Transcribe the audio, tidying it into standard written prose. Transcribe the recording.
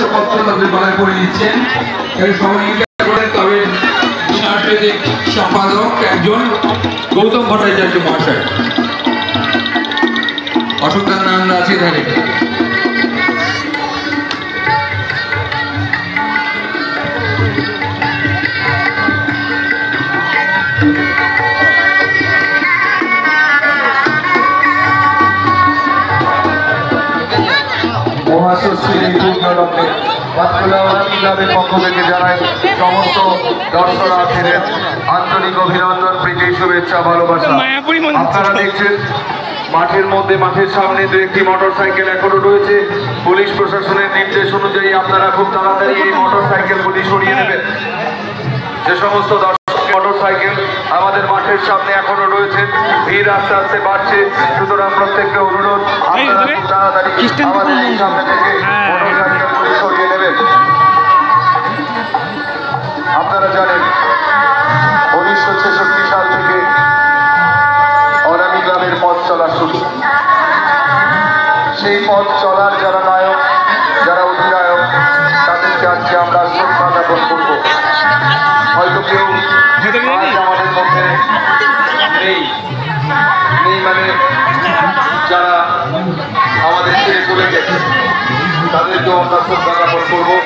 শংসাপত্র তাদের গলায় করে দিচ্ছেন। সহযোগিতা করেন তবে সাংস্কৃতিক সম্পাদক একজন গৌতম ভট্টাচার্য মহাশয়। অশোকদার নাম আছে এখানে। মহাষষ্ঠীর এই পূর্ণলগ্নে ক্লাবের পক্ষ থেকে জানাই সমস্ত দর্শনার্থীদের আন্তরিক অভিনন্দন, প্রীতি, শুভেচ্ছা, ভালোবাসা। আপনারা দেখছেন মাঠের মধ্যে, মাঠের সামনে দু একটি মোটরসাইকেল এখনো রয়েছে। পুলিশ প্রশাসনের নির্দেশ অনুযায়ী আপনারা খুব তাড়াতাড়ি এই মোটরসাইকেলগুলি সরিয়ে নেবেন। যে সমস্ত মোটরসাইকেল আমাদের মাঠের সামনে এখনো রয়েছে, ভিড় আস্তে আস্তে বাড়ছে। সুতরাং প্রত্যেককে অনুরোধ, আপনারা খুব তাড়াতাড়ি আমাদের এই সামনে থেকে মোটরসাইকেলগুলি সরিয়ে নেবেন। আপনারা জানেন 1966 সাল থেকে অনামী গ্রামের পথ চলা শুরু। সেই পথ চলার যারা নায়ক, যারা অধিনায়ক, তাদেরকে আজকে আমরা শ্রদ্ধা জ্ঞাপন করব। হয়তো কেউ আমাদের মধ্যে নেই, মানে যারা আমাদের ছেড়ে চলে গেছে, তাদেরকেও আমরা শ্রদ্ধা জ্ঞাপন করবো।